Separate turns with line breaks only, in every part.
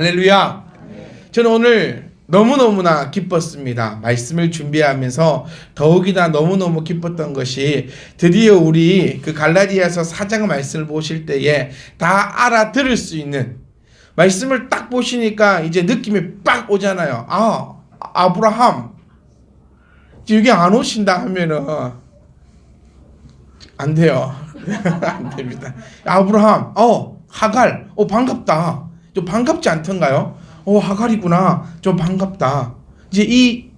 할렐루야. 저는 오늘 너무너무나 기뻤습니다. 말씀을 준비하면서 더욱이나 너무너무 기뻤던 것이 드디어 우리 그 갈라디아서 4장 말씀을 보실 때에 다 알아들을 수 있는 말씀을 딱 보시니까 이제 느낌이 빡 오잖아요. 아브라함 여기 안 오신다 하면은 안 돼요. 안 됩니다. 아브라함, 하갈, 반갑다. 좀 반갑지 않던가요? 하갈이구나. 좀 반갑다. 이제 이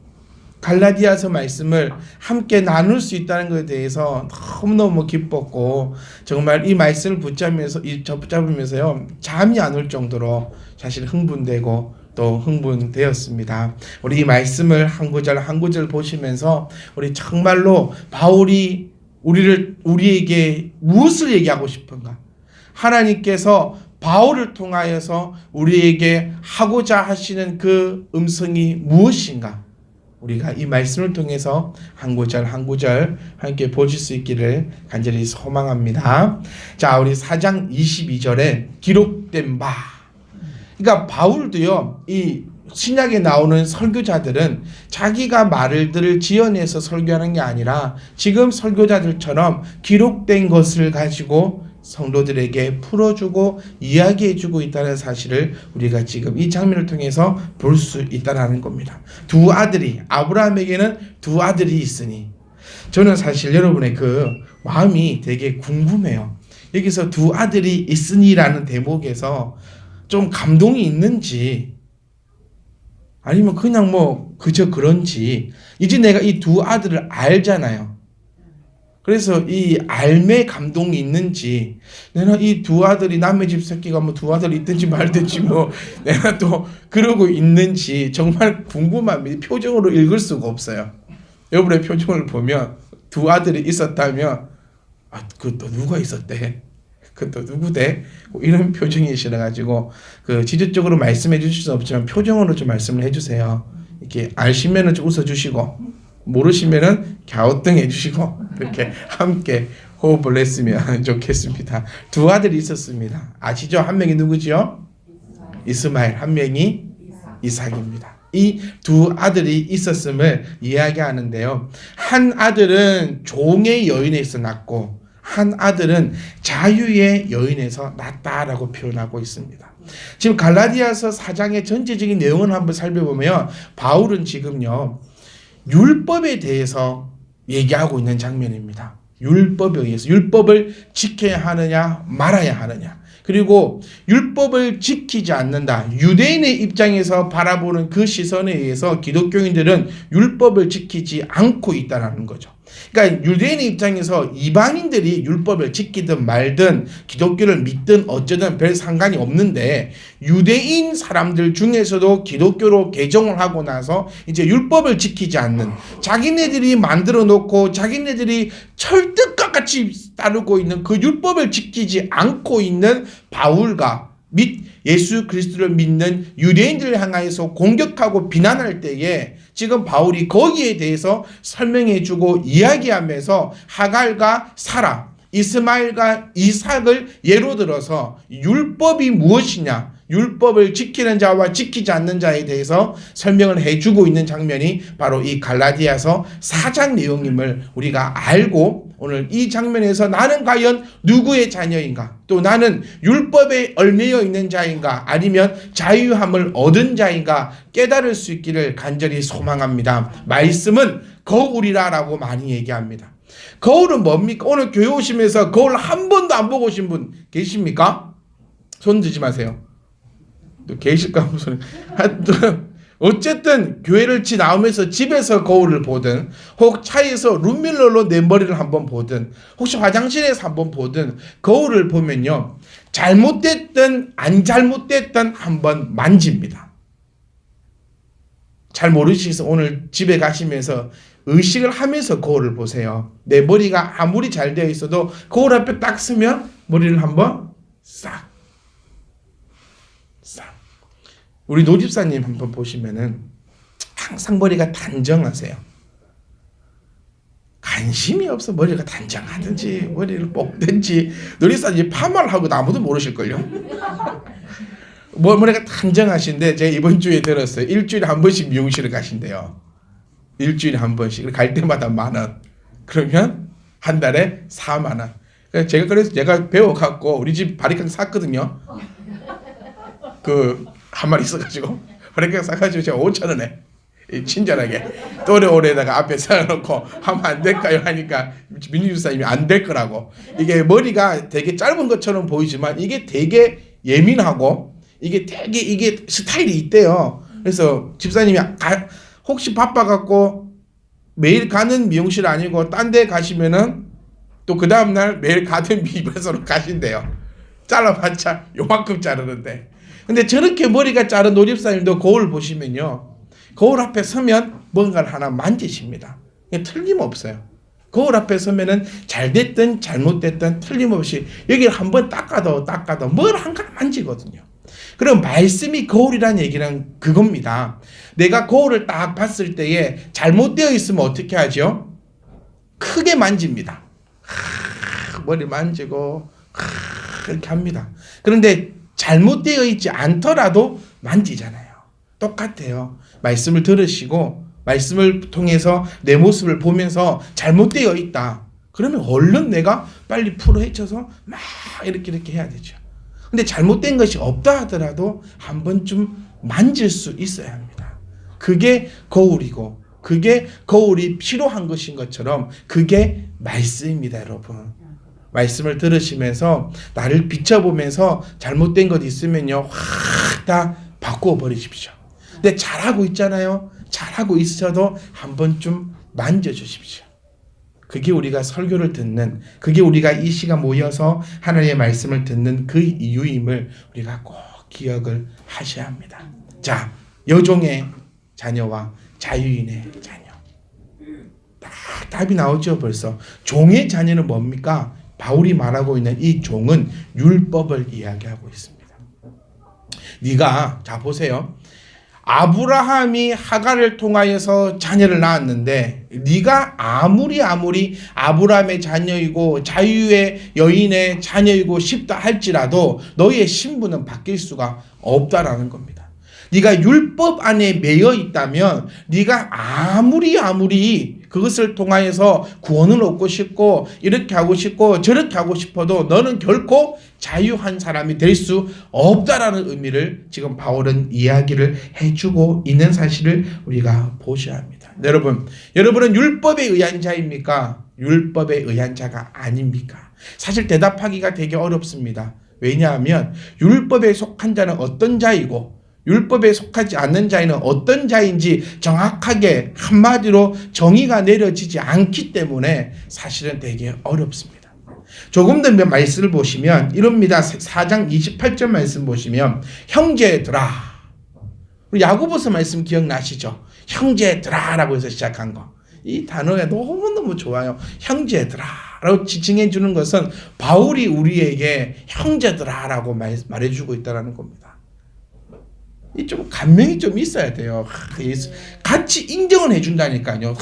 갈라디아서 말씀을 함께 나눌 수 있다는 것에 대해서 너무너무 기뻤고, 정말 이 말씀을 붙잡으면서요, 잠이 안 올 정도로 사실 흥분되고 또 흥분되었습니다. 우리 이 말씀을 한 구절 한 구절 보시면서 우리 정말로 바울이 우리에게 무엇을 얘기하고 싶은가? 하나님께서 바울을 통하여서 우리에게 하고자 하시는 그 음성이 무엇인가? 우리가 이 말씀을 통해서 한 구절 한 구절 함께 보실 수 있기를 간절히 소망합니다. 자, 우리 4장 22절에 기록된 바. 그러니까 바울도요, 이 신약에 나오는 설교자들은 자기가 말들을 지어내서 설교하는 게 아니라 지금 설교자들처럼 기록된 것을 가지고 성도들에게 풀어주고 이야기해주고 있다는 사실을 우리가 지금 이 장면을 통해서 볼 수 있다는 겁니다. 두 아들이, 아브라함에게는 두 아들이 있으니, 저는 사실 여러분의 그 마음이 되게 궁금해요. 여기서 두 아들이 있으니라는 대목에서 좀 감동이 있는지 아니면 그냥 그저 그런지, 이제 내가 이 두 아들을 알잖아요. 그래서 이 알매 감동이 있는지, 내가 이 두 아들이 남의 집 새끼가 두 아들이 있든지 말든지 내가 또 그러고 있는지 정말 궁금합니다. 표정으로 읽을 수가 없어요. 여러분의 표정을 보면 두 아들이 있었다면 그것도 누가 있었대? 그것도 누구대? 이런 표정이시라가지고 직접적으로 말씀해 주실 수 없지만 표정으로 좀 말씀을 해주세요. 이렇게 아시면은 좀 웃어주시고, 모르시면은 갸우뚱해 주시고, 이렇게 함께 호흡을 했으면 좋겠습니다. 두 아들이 있었습니다. 아시죠? 한 명이 누구죠? 이스마엘, 한 명이 이삭입니다. 이 두 아들이 있었음을 이야기하는데요. 한 아들은 종의 여인에서 낳고 한 아들은 자유의 여인에서 낳았다라고 표현하고 있습니다. 지금 갈라디아서 4장의 전체적인 내용을 한번 살펴보면 바울은 지금요, 율법에 대해서 얘기하고 있는 장면입니다. 율법에 의해서 율법을 지켜야 하느냐 말아야 하느냐, 그리고 율법을 지키지 않는다, 유대인의 입장에서 바라보는 그 시선에 의해서 기독교인들은 율법을 지키지 않고 있다는 거죠. 그러니까 유대인의 입장에서 이방인들이 율법을 지키든 말든 기독교를 믿든 어쩌든 별 상관이 없는데, 유대인 사람들 중에서도 기독교로 개종을 하고 나서 이제 율법을 지키지 않는, 자기네들이 만들어 놓고 자기네들이 철떡과 같이 따르고 있는 그 율법을 지키지 않고 있는 바울과 및 예수 그리스도를 믿는 유대인들을 향하여서 공격하고 비난할 때에 지금 바울이 거기에 대해서 설명해주고 이야기하면서 하갈과 사라, 이스마엘과 이삭을 예로 들어서 율법이 무엇이냐, 율법을 지키는 자와 지키지 않는 자에 대해서 설명을 해주고 있는 장면이 바로 이 갈라디아서 4장 내용임을 우리가 알고, 오늘 이 장면에서 나는 과연 누구의 자녀인가, 또 나는 율법에 얽매여 있는 자인가 아니면 자유함을 얻은 자인가 깨달을 수 있기를 간절히 소망합니다. 말씀은 거울이라고 많이 얘기합니다. 거울은 뭡니까? 오늘 교회 오시면서 거울 한 번도 안 보고 오신 분 계십니까? 손 들지 마세요. 또 계실까 무슨 어쨌든 교회를 나오면서 집에서 거울을 보든, 혹 차에서 룸밀러로 내 머리를 한번 보든, 혹시 화장실에서 한번 보든, 거울을 보면요, 잘못됐든 안 잘못됐든 한번 만집니다. 잘 모르시겠어요? 오늘 집에 가시면서 의식을 하면서 거울을 보세요. 내 머리가 아무리 잘 되어 있어도 거울 앞에 딱 서면 머리를 한번 싹. 우리 노집사님 한번 보시면은 항상 머리가 단정하세요. 관심이 없어. 머리가 단정하든지 머리를 뽑든지. 노집사님 파마를 하고 아무도 모르실걸요. 머리가 단정하신데 제가 이번 주에 들었어요. 일주일에 한 번씩 미용실을 가신대요. 일주일에 한 번씩. 갈 때마다 10,000원. 그러면 한 달에 40,000원. 그래서 제가 배워갖고 우리 집 바리깡 샀거든요. 그 한 마리 있어가지고 바리깡 사가지고 제가 5,000원에 친절하게 또래오래다가 앞에 세워놓고 하면 안 될까요? 하니까 민주주사님이 안 될 거라고. 이게 머리가 되게 짧은 것처럼 보이지만 이게 되게 예민하고 이게 되게 이게 스타일이 있대요. 그래서 집사님이 혹시 바빠갖고 매일 가는 미용실 아니고 딴 데 가시면은 또 그 다음날 매일 가던 미용실로 가신대요. 잘라봤자 요만큼 자르는데. 근데 저렇게 머리가 자른 노집사님도 거울 보시면요. 거울 앞에 서면 뭔가를 하나 만지십니다. 틀림없어요. 거울 앞에 서면은 잘 됐든 잘못됐든 틀림없이 여기를 한번 닦아도 뭘 한가 만지거든요. 그럼 말씀이 거울이라는 얘기는 그겁니다. 내가 거울을 딱 봤을 때에 잘못되어 있으면 어떻게 하죠? 크게 만집니다. 머리 만지고 이렇게 합니다. 그런데 잘못되어 있지 않더라도 만지잖아요. 똑같아요. 말씀을 들으시고 말씀을 통해서 내 모습을 보면서 잘못되어 있다. 그러면 얼른 내가 빨리 풀어 헤쳐서 막 이렇게 해야 되죠. 근데 잘못된 것이 없다 하더라도 한 번쯤 만질 수 있어야 합니다. 그게 거울이고 그게 거울이 필요한 것인 것처럼 그게 말씀입니다, 여러분. 말씀을 들으시면서 나를 비춰보면서 잘못된 것 있으면요 확 다 바꾸어 버리십시오. 근데 잘하고 있잖아요. 잘하고 있어도 한 번쯤 만져주십시오. 그게 우리가 설교를 듣는, 그게 우리가 이 시간 모여서 하나님의 말씀을 듣는 그 이유임을 우리가 꼭 기억을 하셔야 합니다. 자, 여종의 자녀와 자유인의 자녀. 딱 답이 나오죠. 벌써. 종의 자녀는 뭡니까? 바울이 말하고 있는 이 종은 율법을 이야기하고 있습니다. 네가 자 보세요. 아브라함이 하갈을 통하여서 자녀를 낳았는데 네가 아무리 아브라함의 자녀이고 자유의 여인의 자녀이고 싶다 할지라도 너의 신분은 바뀔 수가 없다라는 겁니다. 네가 율법 안에 매여 있다면 네가 아무리 그것을 통하여서 구원을 얻고 싶고 이렇게 하고 싶고 저렇게 하고 싶어도 너는 결코 자유한 사람이 될 수 없다라는 의미를 지금 바울은 이야기를 해주고 있는 사실을 우리가 보셔야 합니다. 여러분은 율법에 의한 자입니까? 율법에 의한 자가 아닙니까? 사실 대답하기가 되게 어렵습니다. 왜냐하면 율법에 속한 자는 어떤 자이고 율법에 속하지 않는 자에는 어떤 자인지 정확하게 한마디로 정의가 내려지지 않기 때문에 사실은 되게 어렵습니다. 조금 더 말씀을 보시면 이럽니다. 4장 28절 말씀 보시면 형제들아, 야고보서 말씀 기억나시죠? 형제들아라고 해서 시작한 거. 이 단어가 너무너무 좋아요. 형제들아 라고 지칭해 주는 것은 바울이 우리에게 형제들아라고 말해주고 있다는 겁니다. 이 좀 감명이 좀 있어야 돼요. 같이 인정을 해준다니까요.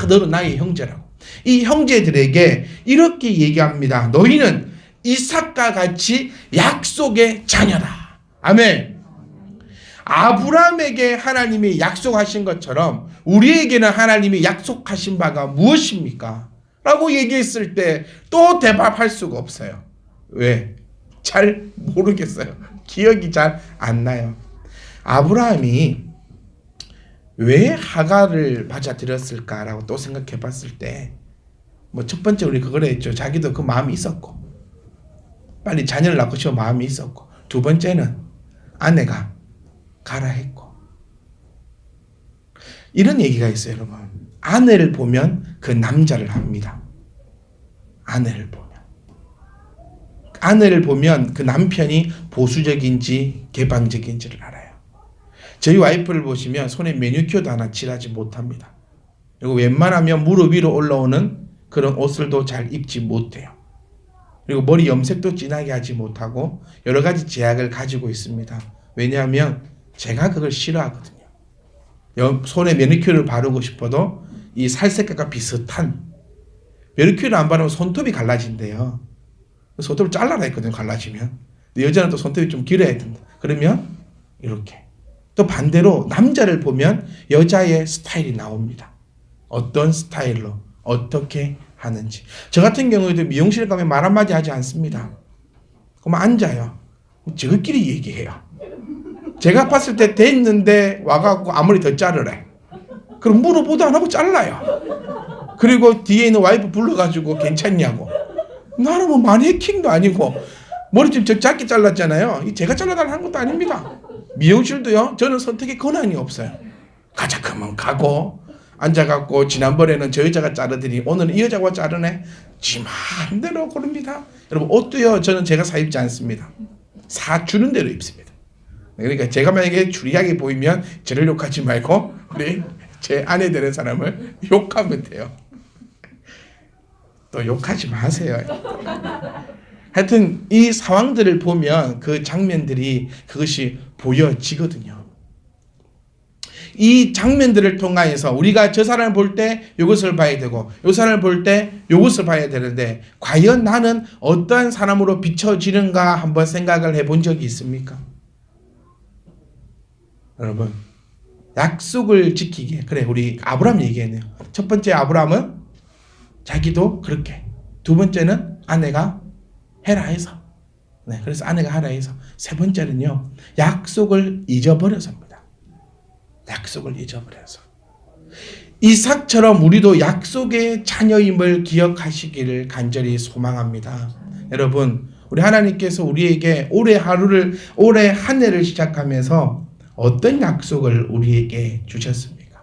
너는 나의 형제라고. 이 형제들에게 이렇게 얘기합니다. 너희는 이삭과 같이 약속의 자녀다. 아멘. 아브라함에게 하나님이 약속하신 것처럼 우리에게는 하나님이 약속하신 바가 무엇입니까? 라고 얘기했을 때 또 대답할 수가 없어요. 왜? 잘 모르겠어요. 기억이 잘 안 나요. 아브라함이 왜 하갈을 받아들였을까라고 또 생각해 봤을 때 뭐 첫 번째 우리 그걸 했죠. 자기도 그 마음이 있었고 빨리 자녀를 낳고 싶은 마음이 있었고 두 번째는 아내가 가라 했고 이런 얘기가 있어요. 여러분 아내를 보면 그 남자를 압니다. 아내를 보면 그 남편이 보수적인지 개방적인지를 알아요. 저희 와이프를 보시면 손에 매니큐어도 하나 칠하지 못합니다. 그리고 웬만하면 무릎 위로 올라오는 그런 옷을도 잘 입지 못해요. 그리고 머리 염색도 진하게 하지 못하고 여러 가지 제약을 가지고 있습니다. 왜냐하면 제가 그걸 싫어하거든요. 손에 매니큐어를 바르고 싶어도 이 살색깔과 비슷한 매니큐어를 안 바르면 손톱이 갈라진대요. 손톱을 잘라라 했거든요. 갈라지면. 근데 여자는 또 손톱이 좀 길어야 된다. 그러면 이렇게. 또 반대로 남자를 보면 여자의 스타일이 나옵니다. 어떤 스타일로 어떻게 하는지. 저 같은 경우에도 미용실 가면 말 한마디 하지 않습니다. 그럼 앉아요. 저희끼리 얘기해요. 제가 봤을 때 됐는데 와갖고 아무리 더 자르래. 그럼 물어보도 안 하고 잘라요. 그리고 뒤에 있는 와이프 불러가지고 괜찮냐고. 나는 뭐 마네킹도 아니고 머리 좀 짧게 잘랐잖아요. 제가 잘라달라는 것도 아닙니다. 미용실도요. 저는 선택의 권한이 없어요. 가자 그러면 가고 앉아갖고 지난번에는 저 여자가 자르더니 오늘은 이 여자가 자르네. 지 마음대로 고릅니다. 여러분 옷도요. 저는 제가 사 입지 않습니다. 사주는 대로 입습니다. 그러니까 제가 만약에 추리하게 보이면 저를 욕하지 말고 우리 제 아내 되는 사람을 욕하면 돼요. 또 욕하지 마세요. 하여튼 이 상황들을 보면 그 장면들이 그것이 보여지거든요. 이 장면들을 통하여서 우리가 저 사람을 볼 때 이것을 봐야 되고 이 사람을 볼 때 이것을 봐야 되는데 과연 나는 어떠한 사람으로 비춰지는가 한번 생각을 해본 적이 있습니까? 여러분 약속을 지키게. 그래 우리 아브라함 얘기했네요. 첫 번째 아브라함은 자기도 그렇게. 두 번째는 아내가 해라 해서. 네, 그래서 아내가 하라 해서. 세 번째는요. 약속을 잊어버려서입니다. 약속을 잊어버려서. 이삭처럼 우리도 약속의 자녀임을 기억하시기를 간절히 소망합니다. 여러분 우리 하나님께서 우리에게 올해 하루를 올해 한 해를 시작하면서 어떤 약속을 우리에게 주셨습니까?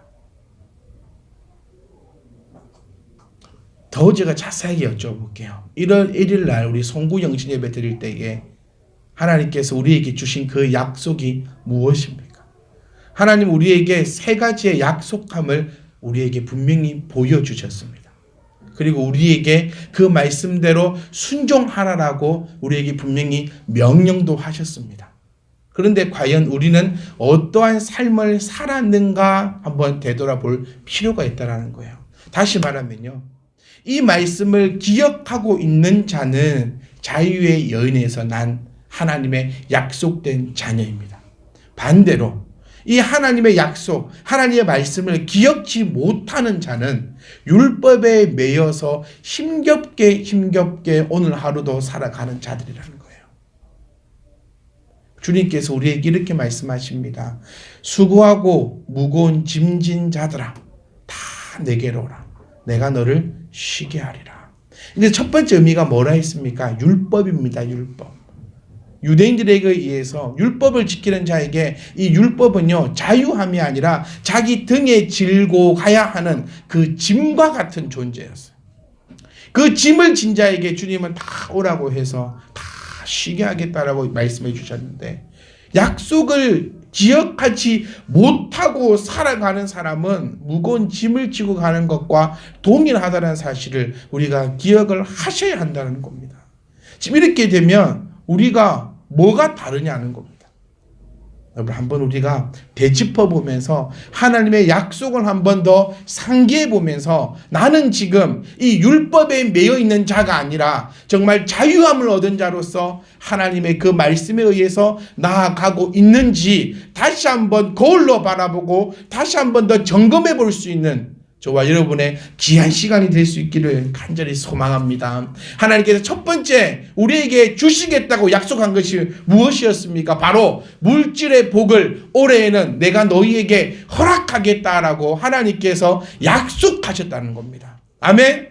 더 제가 자세하게 여쭤볼게요. 1월 1일 날 우리 송구 영신 예배 드릴 때에 하나님께서 우리에게 주신 그 약속이 무엇입니까? 하나님 우리에게 세 가지의 약속함을 우리에게 분명히 보여주셨습니다. 그리고 우리에게 그 말씀대로 순종하라라고 우리에게 분명히 명령도 하셨습니다. 그런데 과연 우리는 어떠한 삶을 살았는가 한번 되돌아볼 필요가 있다는 거예요. 다시 말하면요. 이 말씀을 기억하고 있는 자는 자유의 여인에서 난 하나님의 약속된 자녀입니다. 반대로 이 하나님의 약속, 하나님의 말씀을 기억지 못하는 자는 율법에 매여서 힘겹게 오늘 하루도 살아가는 자들이라는 거예요. 주님께서 우리에게 이렇게 말씀하십니다. 수고하고 무거운 짐진 자들아 다 내게로 오라. 내가 너를 쉬게 하리라. 근데 첫 번째 의미가 뭐라 했습니까? 율법입니다. 율법. 유대인들에게 의해서 율법을 지키는 자에게 이 율법은요 자유함이 아니라 자기 등에 질고 가야 하는 그 짐과 같은 존재였어요. 그 짐을 진 자에게 주님은 다 오라고 해서 다 쉬게 하겠다라고 말씀해 주셨는데 약속을 기억하지 못하고 살아가는 사람은 무거운 짐을 지고 가는 것과 동일하다는 사실을 우리가 기억을 하셔야 한다는 겁니다. 지금 이렇게 되면 우리가 뭐가 다르냐는 겁니다. 여러분 한번 우리가 되짚어 보면서 하나님의 약속을 한번 더 상기해 보면서 나는 지금 이 율법에 매여 있는 자가 아니라 정말 자유함을 얻은 자로서 하나님의 그 말씀에 의해서 나아가고 있는지 다시 한번 거울로 바라보고 다시 한번 더 점검해 볼 수 있는 저와 여러분의 귀한 시간이 될 수 있기를 간절히 소망합니다. 하나님께서 첫 번째 우리에게 주시겠다고 약속한 것이 무엇이었습니까? 바로 물질의 복을 올해에는 내가 너희에게 허락하겠다라고 하나님께서 약속하셨다는 겁니다. 아멘.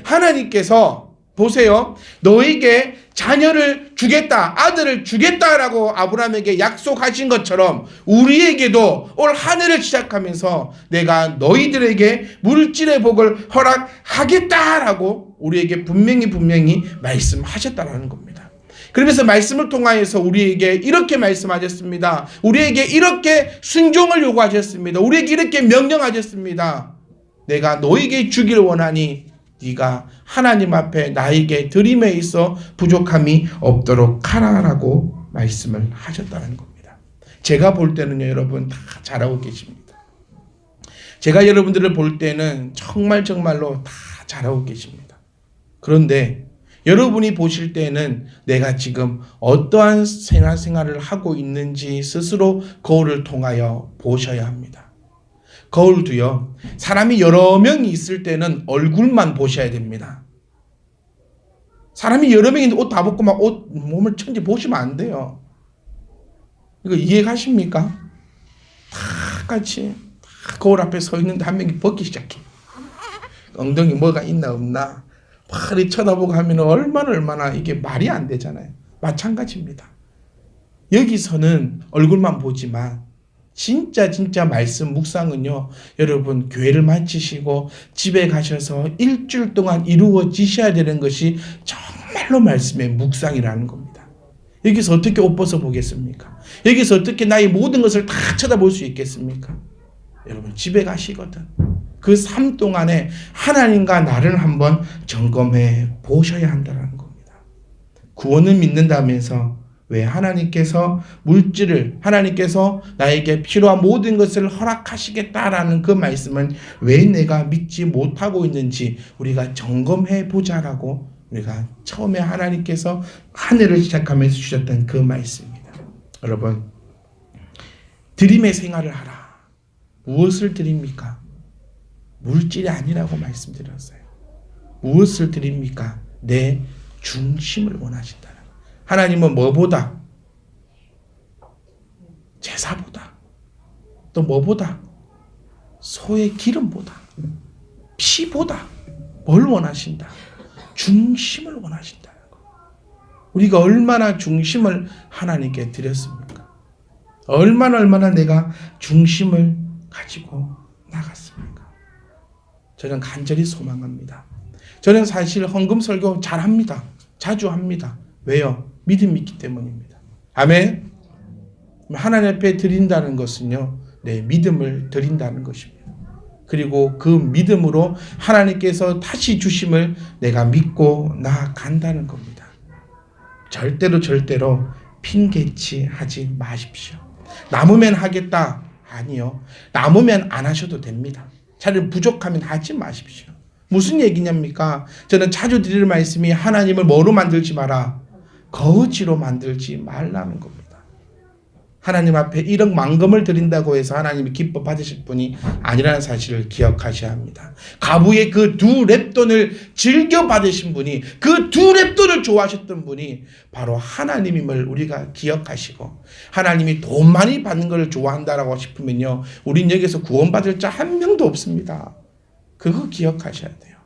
하나님께서 보세요. 너에게 자녀를 주겠다, 아들을 주겠다라고 아브라함에게 약속하신 것처럼 우리에게도 올 한 해를 시작하면서 내가 너희들에게 물질의 복을 허락하겠다라고 우리에게 분명히 말씀하셨다라는 겁니다. 그러면서 말씀을 통하여서 우리에게 이렇게 말씀하셨습니다. 우리에게 이렇게 순종을 요구하셨습니다. 우리에게 이렇게 명령하셨습니다. 내가 너에게 주기를 원하니 네가 하나님 앞에 나에게 드림에 있어 부족함이 없도록 하라라고 말씀을 하셨다는 겁니다. 제가 볼 때는요, 여러분 다 잘하고 계십니다. 제가 여러분들을 볼 때는 정말로 다 잘하고 계십니다. 그런데 여러분이 보실 때는 내가 지금 어떠한 생활을 하고 있는지 스스로 거울을 통하여 보셔야 합니다. 거울도요, 사람이 여러 명이 있을 때는 얼굴만 보셔야 됩니다. 사람이 여러 명인데 옷 다 벗고 막 몸을 천지 보시면 안 돼요. 이거 이해가십니까? 다 같이 거울 앞에 서 있는데 한 명이 벗기 시작해. 엉덩이 뭐가 있나 없나 빨리 쳐다보고 하면 얼마나 이게 말이 안 되잖아요. 마찬가지입니다. 여기서는 얼굴만 보지만 진짜 말씀 묵상은요, 여러분 교회를 마치시고 집에 가셔서 일주일 동안 이루어지셔야 되는 것이 정말로 말씀의 묵상이라는 겁니다. 여기서 어떻게 옷 벗어 보겠습니까? 여기서 어떻게 나의 모든 것을 다 쳐다볼 수 있겠습니까? 여러분 집에 가시거든 그 삶 동안에 하나님과 나를 한번 점검해 보셔야 한다는 겁니다. 구원을 믿는다면서 왜 하나님께서 하나님께서 나에게 필요한 모든 것을 허락하시겠다라는 그 말씀은 왜 내가 믿지 못하고 있는지 우리가 점검해 보자라고 우리가 처음에 하나님께서 한 해를 시작하면서 주셨던 그 말씀입니다. 여러분, 드림의 생활을 하라. 무엇을 드립니까? 물질이 아니라고 말씀드렸어요. 무엇을 드립니까? 내 중심을 원하신다는 거예요. 하나님은 뭐보다? 제사보다, 또 뭐보다? 소의 기름보다, 피보다 뭘 원하신다? 중심을 원하신다는 거예요. 우리가 얼마나 중심을 하나님께 드렸습니까? 얼마나 내가 중심을 가지고 나갔습니까? 저는 간절히 소망합니다. 저는 사실 헌금 설교 잘합니다. 자주 합니다. 왜요? 믿음이 있기 때문입니다. 아멘. 하나님 앞에 드린다는 것은요, 내 믿음을 드린다는 것입니다. 그리고 그 믿음으로 하나님께서 다시 주심을 내가 믿고 나아간다는 겁니다. 절대로 핑계치 하지 마십시오. 남으면 하겠다. 아니요. 남으면 안 하셔도 됩니다. 차라리 부족하면 하지 마십시오. 무슨 얘기냐입니까? 저는 자주 드리는 말씀이 하나님을 뭐로 만들지 마라? 거지로 만들지 말라는 겁니다. 하나님 앞에 1억 만금을 드린다고 해서 하나님이 기뻐 받으실 분이 아니라는 사실을 기억하셔야 합니다. 가부의 그 2렙돈을 즐겨 받으신 분이, 그 2렙돈을 좋아하셨던 분이 바로 하나님임을 우리가 기억하시고, 하나님이 돈 많이 받는 걸 좋아한다라고 싶으면요, 우린 여기서 구원받을 자 한 명도 없습니다. 그거 기억하셔야 돼요.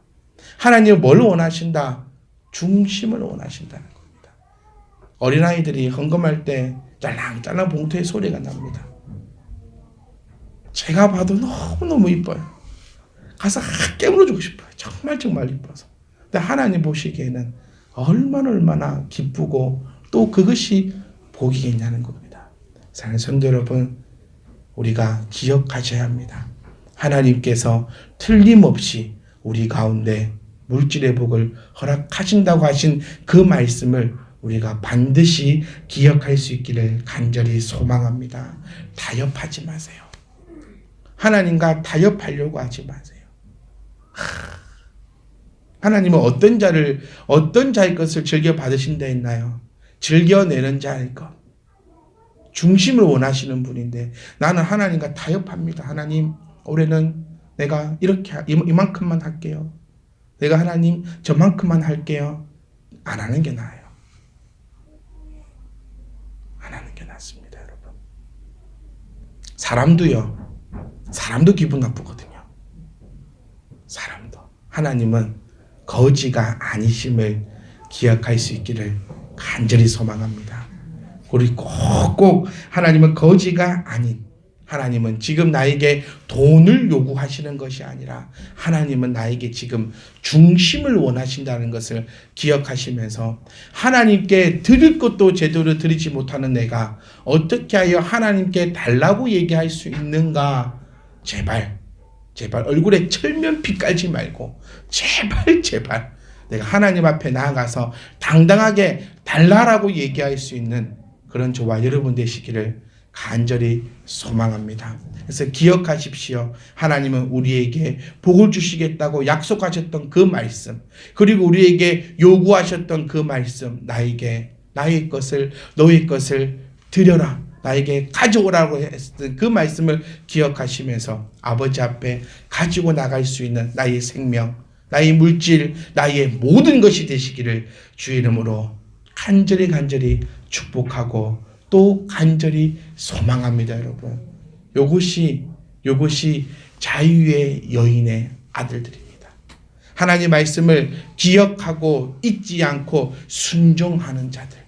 하나님은 뭘 원하신다? 중심을 원하신다는 겁니다. 어린아이들이 헌금할 때 짤랑짤랑 봉투에 소리가 납니다. 제가 봐도 너무너무 이뻐요. 가서 깨물어주고 싶어요. 정말 이뻐서. 근데 하나님 보시기에는 얼마나 기쁘고 또 그것이 복이겠냐는 겁니다. 사랑하는 성도 여러분, 우리가 기억하셔야 합니다. 하나님께서 틀림없이 우리 가운데 물질의 복을 허락하신다고 하신 그 말씀을 우리가 반드시 기억할 수 있기를 간절히 소망합니다. 타협하지 마세요. 하나님과 타협하려고 하지 마세요. 하나님은 어떤 자의 것을 즐겨 받으신다 했나요? 즐겨내는 자의 것. 중심을 원하시는 분인데, 나는 하나님과 타협합니다. 하나님, 올해는 내가 이만큼만 할게요. 내가 하나님 저만큼만 할게요. 안 하는 게 나아요. 안 하는 게 낫습니다, 여러분. 사람도 기분 나쁘거든요. 사람도. 하나님은 거지가 아니심을 기억할 수 있기를 간절히 소망합니다. 우리 꼭 하나님은 거지가 아닌, 하나님은 지금 나에게 돈을 요구하시는 것이 아니라 하나님은 나에게 지금 중심을 원하신다는 것을 기억하시면서, 하나님께 드릴 것도 제대로 드리지 못하는 내가 어떻게 하여 하나님께 달라고 얘기할 수 있는가? 제발 얼굴에 철면피 깔지 말고 제발 내가 하나님 앞에 나아가서 당당하게 달라라고 얘기할 수 있는 그런 저와 여러분 되시기를 간절히 소망합니다. 그래서 기억하십시오. 하나님은 우리에게 복을 주시겠다고 약속하셨던 그 말씀, 그리고 우리에게 요구하셨던 그 말씀, 나에게 나의 것을 너의 것을 드려라, 나에게 가져오라고 했던 그 말씀을 기억하시면서 아버지 앞에 가지고 나갈 수 있는 나의 생명, 나의 물질, 나의 모든 것이 되시기를 주의 이름으로 간절히 축복하고 또 간절히 소망합니다. 여러분, 요것이 자유의 여인의 아들들입니다. 하나님의 말씀을 기억하고 잊지 않고 순종하는 자들,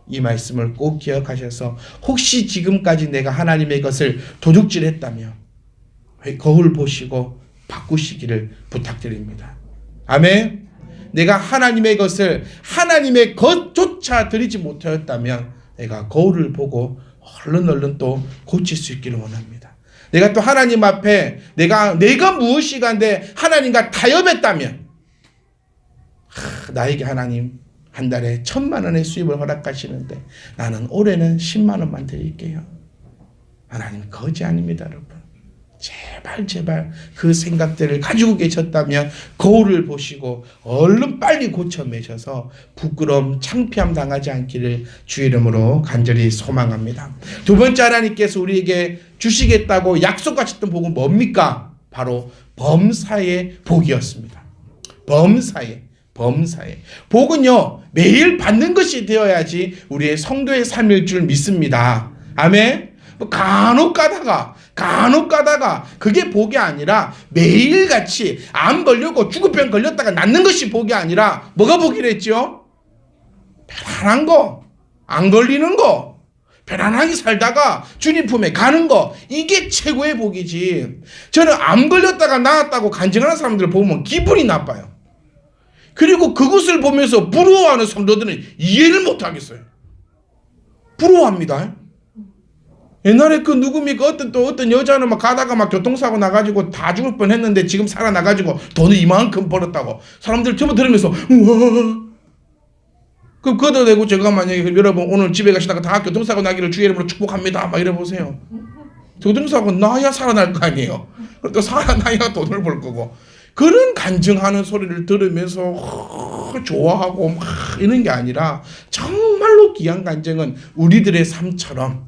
이 말씀을 꼭 기억하셔서 혹시 지금까지 내가 하나님의 것을 도둑질했다면 거울 보시고 바꾸시기를 부탁드립니다. 아멘. 내가 하나님의 것을 하나님의 것조차 드리지 못하였다면 내가 거울을 보고 얼른 또 고칠 수 있기를 원합니다. 내가 또 하나님 앞에 내가 무엇이 간데 하나님과 타협했다면 나에게 하나님 한 달에 1,000만 원의 수입을 허락하시는데 나는 올해는 10만 원만 드릴게요. 하나님 거지 아닙니다, 여러분. 제발 그 생각들을 가지고 계셨다면 거울을 보시고 얼른 빨리 고쳐내셔서 부끄러움, 창피함 당하지 않기를 주의 이름으로 간절히 소망합니다. 두 번째, 하나님께서 우리에게 주시겠다고 약속하셨던 복은 뭡니까? 바로 범사의 복이었습니다. 범사의 복은요, 매일 받는 것이 되어야지 우리의 성도의 삶일 줄 믿습니다. 아멘. 간혹 가다가 그게 복이 아니라 매일같이 암 걸리고 죽을병 걸렸다가 낫는 것이 복이 아니라 뭐가 복이랬죠? 편안한 거, 안 걸리는 거, 편안하게 살다가 주님 품에 가는 거, 이게 최고의 복이지. 저는 암 걸렸다가 나았다고 간증하는 사람들을 보면 기분이 나빠요. 그리고 그것을 보면서 부러워하는 성도들은 이해를 못하겠어요. 부러워합니다. 옛날에 그 누굽니까? 어떤 여자는 막 가다가 막 교통사고 나가지고 다 죽을 뻔 했는데 지금 살아나가지고 돈을 이만큼 벌었다고 사람들 전부 들으면서 우와. 그럼 그것도 되고 제가 만약에 여러분 오늘 집에 가시다가 다 교통사고 나기를 주의 이름으로 축복합니다 막 이래보세요. 교통사고 나야 살아날 거 아니에요. 또 살아나야 돈을 벌 거고. 그런 간증하는 소리를 들으면서 좋아하고 막 이런 게 아니라 정말로 귀한 간증은 우리들의 삶처럼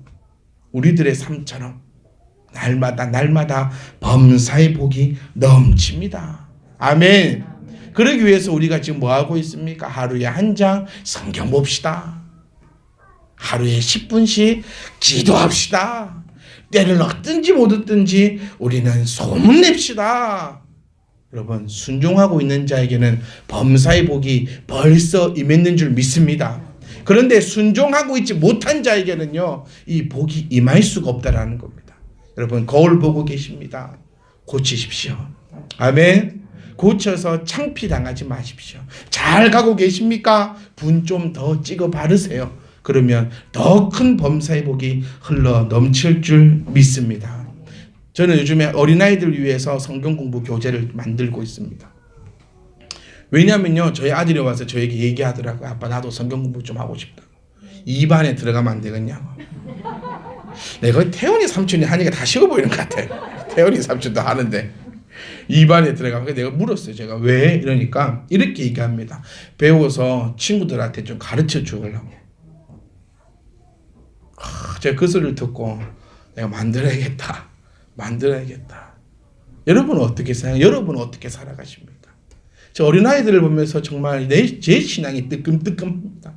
날마다 범사의 복이 넘칩니다. 아멘. 그러기 위해서 우리가 지금 뭐 하고 있습니까? 하루에 한 장 성경 봅시다. 하루에 10분씩 기도합시다. 때를 얻든지 못 얻든지 우리는 소문냅시다. 여러분, 순종하고 있는 자에게는 범사의 복이 벌써 임했는 줄 믿습니다. 그런데 순종하고 있지 못한 자에게는요, 이 복이 임할 수가 없다라는 겁니다. 여러분, 거울 보고 계십니다. 고치십시오. 아멘. 고쳐서 창피당하지 마십시오. 잘 가고 계십니까? 분 좀 더 찍어 바르세요. 그러면 더 큰 범사의 복이 흘러 넘칠 줄 믿습니다. 저는 요즘에 어린아이들 위해서 성경 공부 교재를 만들고 있습니다. 왜냐면요, 저희 아들이 와서 저에게 얘기하더라고요. 아빠, 나도 성경 공부 좀 하고 싶다. 2반에 들어가면 안 되겠냐고. 내가 태훈이 삼촌이 하니까 다 쉬워 보이는 것 같아. 태훈이 삼촌도 하는데 2반에 들어가면 내가 물었어요. 제가 왜? 이러니까 이렇게 얘기합니다. 배워서 친구들한테 좀 가르쳐 주려고. 제가 그 소리를 듣고 내가 만들어야겠다. 여러분은 어떻게 생각해요? 여러분은 어떻게 살아가십니까? 저 어린아이들을 보면서 정말 제 신앙이 뜨끔뜨끔합니다.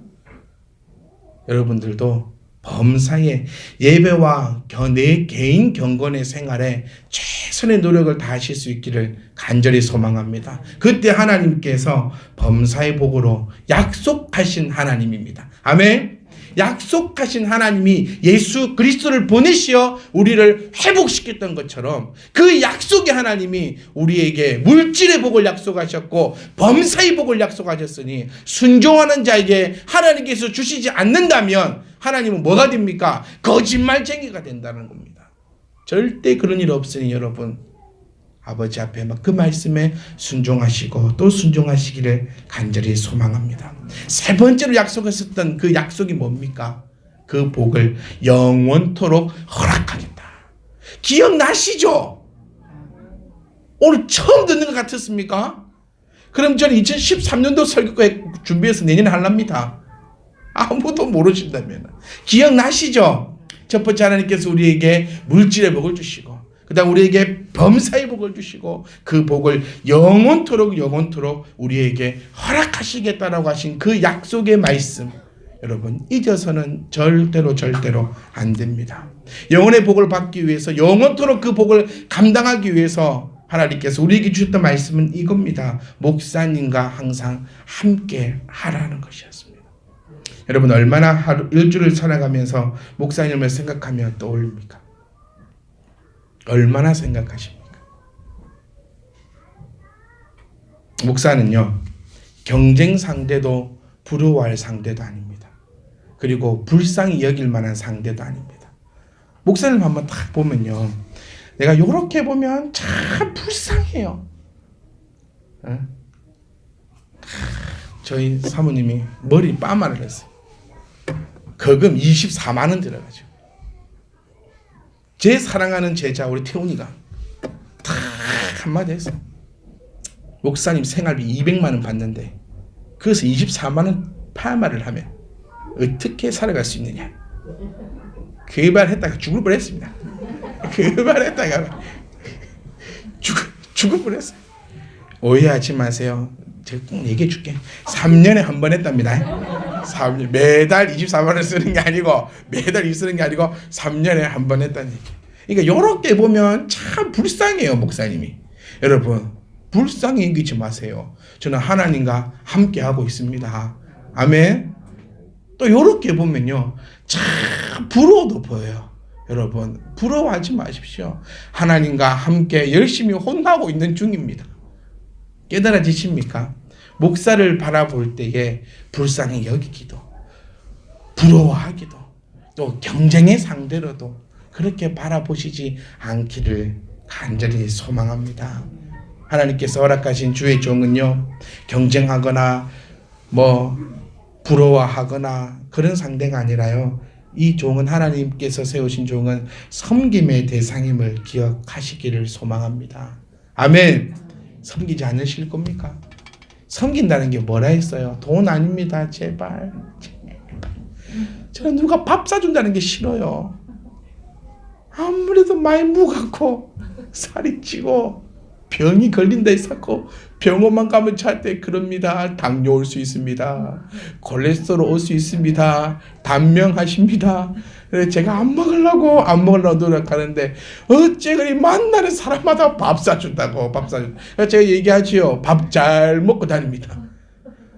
여러분들도 범사의 예배와 내 개인 경건의 생활에 최선의 노력을 다하실 수 있기를 간절히 소망합니다. 그때 하나님께서 범사의 복으로 약속하신 하나님입니다. 아멘. 약속하신 하나님이 예수 그리스도를 보내시어 우리를 회복시켰던 것처럼 그 약속의 하나님이 우리에게 물질의 복을 약속하셨고 범사의 복을 약속하셨으니 순종하는 자에게 하나님께서 주시지 않는다면 하나님은 뭐가 됩니까? 거짓말쟁이가 된다는 겁니다. 절대 그런 일 없으니 여러분, 아버지 앞에 그 말씀에 순종하시고 또 순종하시기를 간절히 소망합니다. 세 번째로 약속했었던 그 약속이 뭡니까? 그 복을 영원토록 허락하겠다. 기억나시죠? 오늘 처음 듣는 것 같았습니까? 그럼 저는 2013년도 설교회 준비해서 내년에 하랍니다. 아무도 모르신다면. 기억나시죠? 첫 번째, 하나님께서 우리에게 물질의 복을 주시고, 그 다음 우리에게 범사의 복을 주시고, 그 복을 영원토록 우리에게 허락하시겠다라고 하신 그 약속의 말씀, 여러분 잊어서는 절대로 안 됩니다. 영원의 복을 받기 위해서, 영원토록 그 복을 감당하기 위해서 하나님께서 우리에게 주셨던 말씀은 이겁니다. 목사님과 항상 함께 하라는 것이었습니다. 여러분 얼마나 일주를 살아가면서 목사님을 생각하며 떠올립니까? 얼마나 생각하십니까? 목사는요, 경쟁 상대도 부러워할 상대도 아닙니다. 그리고 불쌍히 여길 만한 상대도 아닙니다. 목사님 한번 딱 보면요, 내가 요렇게 보면 참 불쌍해요. 저희 사모님이 머리 빠마를 했어요. 거금 24만 원 들어가죠. 제 사랑하는 제자 우리 태훈이가 딱 한마디 했어요. 목사님 생활비 200만 원 받는데 그래서 24만 원 파마를 하면 어떻게 살아갈 수 있느냐. 그 말 했다가 죽을 뻔했습니다. 그 말 했다가 죽을 뻔했어요. 오해하지 마세요. 제가 꼭 얘기해 줄게. 3년에 한 번 했답니다. 3년, 매달 24만 원 쓰는 게 아니고, 매달 쓰는 게 아니고 3년에 한 번 했다는 얘기. 그러니까 이렇게 보면 참 불쌍해요, 목사님이. 여러분 불쌍히 여기지 마세요. 저는 하나님과 함께 하고 있습니다. 아멘. 또 이렇게 보면요, 참 부러워도 보여요. 여러분 부러워하지 마십시오. 하나님과 함께 열심히 혼나고 있는 중입니다. 깨달아지십니까? 목사를 바라볼 때에 불쌍히 여기기도, 부러워하기도, 또 경쟁의 상대로도 그렇게 바라보시지 않기를 간절히 소망합니다. 하나님께서 허락하신 주의 종은요, 경쟁하거나 부러워하거나 그런 상대가 아니라요, 이 종은, 하나님께서 세우신 종은 섬김의 대상임을 기억하시기를 소망합니다. 아멘. 섬기지 않으실 겁니까? 섬긴다는 게 뭐라 했어요? 돈 아닙니다. 제발. 저는 누가 밥 사준다는 게 싫어요. 아무래도 많이 무겁고 살이 찌고 병이 걸린다 해서 병원만 가면 절대 그럽니다. 당뇨 올 수 있습니다. 콜레스테롤 올 수 있습니다. 단명하십니다. 그래서 제가 안 먹으려고 노력하는데 어째 그리 만나는 사람마다 밥 사준다고, 밥 사준다. 그래서 제가 얘기하지요. 밥 잘 먹고 다닙니다.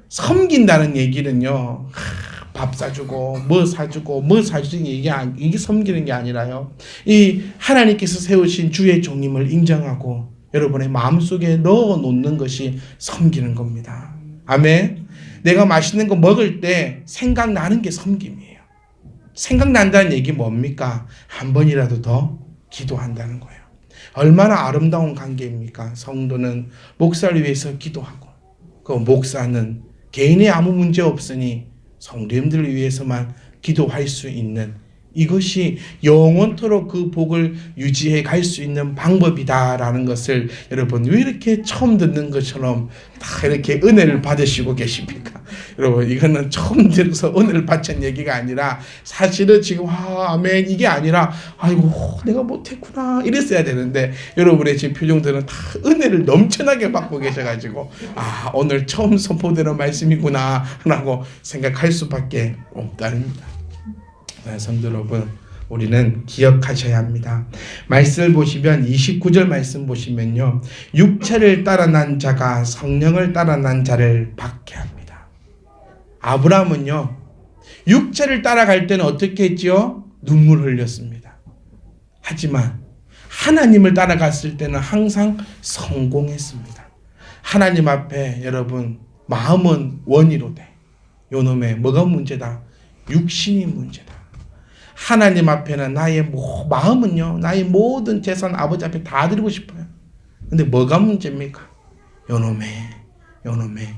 섬긴다는 얘기는요, 밥 사주고 뭐 사주는 이게 섬기는 게 아니라요, 이 하나님께서 세우신 주의 종임을 인정하고 여러분의 마음속에 넣어놓는 것이 섬기는 겁니다. 아멘. 내가 맛있는 거 먹을 때 생각나는 게 섬김이에요. 생각난다는 얘기 뭡니까? 한 번이라도 더 기도한다는 거예요. 얼마나 아름다운 관계입니까? 성도는 목사를 위해서 기도하고, 그 목사는 개인의 아무 문제 없으니 성도님들을 위해서만 기도할 수 있는, 이것이 영원토록 그 복을 유지해 갈 수 있는 방법이다라는 것을 여러분 왜 이렇게 처음 듣는 것처럼 다 이렇게 은혜를 받으시고 계십니까? 여러분 이거는 처음 들어서 은혜를 받은 얘기가 아니라, 사실은 지금 아멘 이게 아니라 아이고 내가 못했구나 이랬어야 되는데, 여러분의 지금 표정들은 다 은혜를 넘쳐나게 받고 계셔가지고 오늘 처음 선포되는 말씀이구나 라고 생각할 수밖에 없답니다. 성도 여러분, 우리는 기억하셔야 합니다. 말씀을 보시면 29절 말씀 보시면요, 육체를 따라 난 자가 성령을 따라 난 자를 박해합니다. 아브라함은요, 육체를 따라갈 때는 어떻게 했지요? 눈물 흘렸습니다. 하지만 하나님을 따라갔을 때는 항상 성공했습니다. 하나님 앞에 여러분 마음은 원의로 돼. 요놈의 뭐가 문제다? 육신이 문제다. 하나님 앞에는 나의 마음은요, 나의 모든 재산 아버지 앞에 다 드리고 싶어요. 근데 뭐가 문제입니까? 요놈의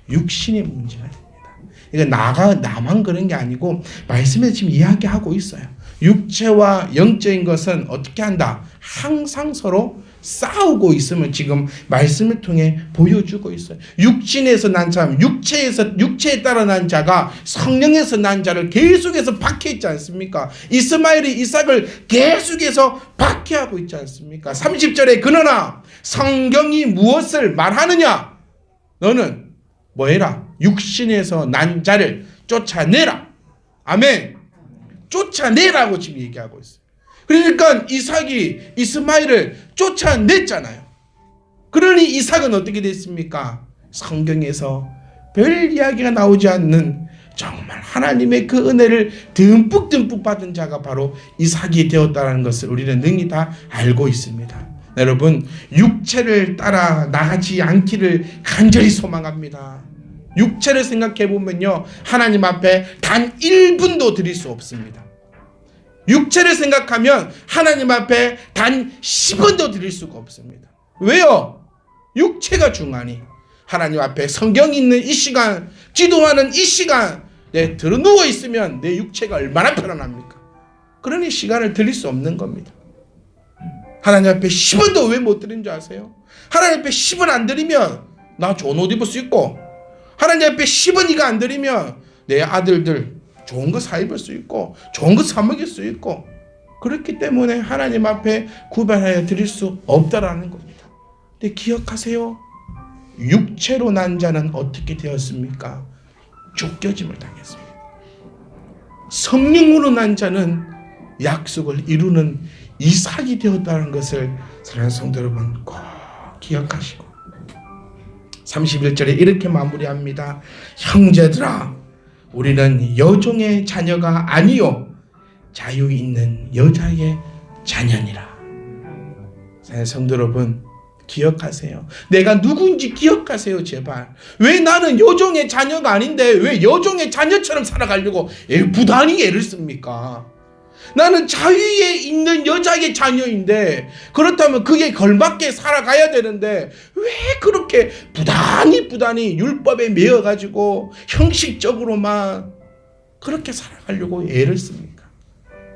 육신이 문제가 됩니다. 이거 나만 그런 게 아니고 말씀에 지금 이야기하고 있어요. 육체와 영적인 것은 어떻게 한다? 항상 서로 싸우고 있음을 지금 말씀을 통해 보여주고 있어요. 육신에서 난 사람, 육체에 따라 난 자가 성령에서 난 자를 계속해서 박해했지 않습니까? 이스마엘이 이삭을 계속해서 박해하고 있지 않습니까? 30절에 그러나 성경이 무엇을 말하느냐? 너는 뭐해라? 육신에서 난 자를 쫓아내라. 아멘. 쫓아내라고 지금 얘기하고 있어요. 그러니까 이삭이 이스마엘을 쫓아냈잖아요. 그러니 이삭은 어떻게 됐습니까? 성경에서 별 이야기가 나오지 않는 정말 하나님의 그 은혜를 듬뿍 받은 자가 바로 이삭이 되었다는 것을 우리는 능히 다 알고 있습니다. 여러분, 육체를 따라 나가지 않기를 간절히 소망합니다. 육체를 생각해 보면요, 하나님 앞에 단 1분도 드릴 수 없습니다. 육체를 생각하면 하나님 앞에 단 10원도 드릴 수가 없습니다. 왜요? 육체가 중하니 하나님 앞에 성경 있는 이 시간, 기도하는 이 시간 들어 누워 있으면 내 육체가 얼마나 편안합니까? 그러니 시간을 드릴 수 없는 겁니다. 하나님 앞에 10원도 왜 못 드린 줄 아세요? 하나님 앞에 10원 안 드리면 나 좋은 옷 입을 수 있고, 하나님 앞에 10원이가 안 드리면 내 아들들 좋은 거 사 입을 수 있고 좋은 거 사 먹일 수 있고, 그렇기 때문에 하나님 앞에 구별하여 드릴 수 없다라는 겁니다. 근데 기억하세요. 육체로 난 자는 어떻게 되었습니까? 쫓겨짐을 당했습니다. 성령으로 난 자는 약속을 이루는 이삭이 되었다는 것을 사랑하는 성도 여러분 꼭 기억하시고, 31절에 이렇게 마무리합니다. 형제들아, 우리는 여종의 자녀가 아니요 자유 있는 여자의 자녀니라. 성도 여러분 기억하세요. 내가 누군지 기억하세요. 제발. 왜 나는 여종의 자녀가 아닌데 왜 여종의 자녀처럼 살아가려고 부단히 애를 씁니까? 나는 자유에 있는 여자의 자녀인데, 그렇다면 그게 걸맞게 살아가야 되는데 왜 그렇게 부단히 율법에 매여가지고 형식적으로만 그렇게 살아가려고 애를 씁니까?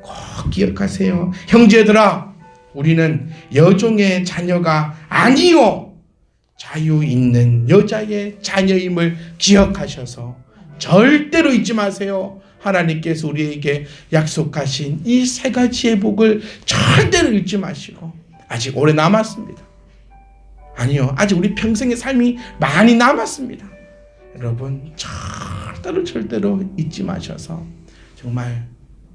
꼭 기억하세요. 형제들아, 우리는 여종의 자녀가 아니요 자유 있는 여자의 자녀임을 기억하셔서 절대로 잊지 마세요. 하나님께서 우리에게 약속하신 이 세 가지의 복을 절대로 잊지 마시고, 아직 오래 남았습니다. 아니요, 아직 우리 평생의 삶이 많이 남았습니다. 여러분 절대로 잊지 마셔서 정말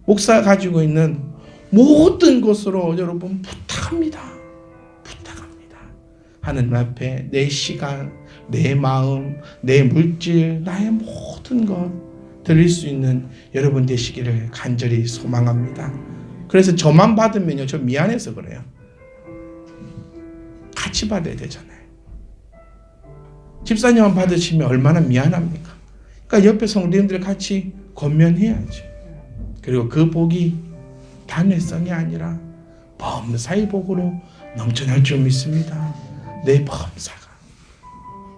목사가 가지고 있는 모든 것으로 여러분 부탁합니다. 하나님 앞에 내 시간, 내 마음, 내 물질, 나의 모든 것 드릴 수 있는 여러분 되시기를 간절히 소망합니다. 그래서 저만 받으면요, 저 미안해서 그래요. 같이 받아야 되잖아요. 집사님만 받으시면 얼마나 미안합니까? 그러니까 옆에 성도님들 같이 권면해야죠. 그리고 그 복이 단회성이 아니라 범사의 복으로 넘쳐날 줄 믿습니다. 내 범사가.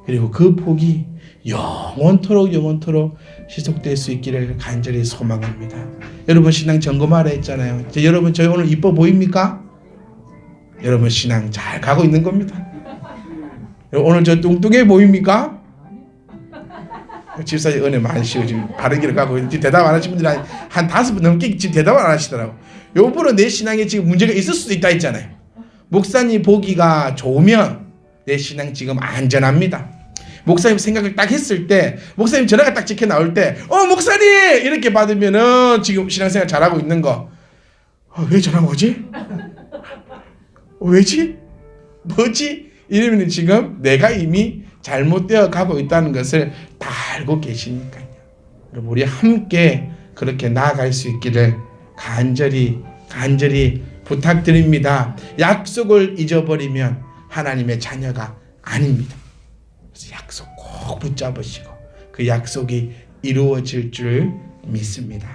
그리고 그 복이 영원토록 지속될 수 있기를 간절히 소망합니다. 여러분 신앙 점검하라 했잖아요. 여러분 저희 오늘 이뻐 보입니까? 여러분 신앙 잘 가고 있는 겁니다. 오늘 저 뚱뚱해 보입니까? 집사님 은혜 많으시고 지금 바른 길을 가고 있는데 대답 안 하신 분들이 한 5분 넘게 지금 대답을 안 하시더라고. 요번에 내 신앙에 지금 문제가 있을 수도 있다 했잖아요. 목사님 보기가 좋으면 내 신앙 지금 안전합니다. 목사님 생각을 딱 했을 때, 목사님 전화가 딱 찍혀 나올 때, 목사님! 이렇게 받으면은 지금 신앙생활 잘하고 있는 거. 왜 전화가 오지? 왜지? 뭐지? 이러면 지금 내가 이미 잘못되어 가고 있다는 것을 다 알고 계시니까요. 여러분, 우리 함께 그렇게 나아갈 수 있기를 간절히 부탁드립니다. 약속을 잊어버리면 하나님의 자녀가 아닙니다. 그래서 약속 꼭 붙잡으시고 그 약속이 이루어질 줄 믿습니다.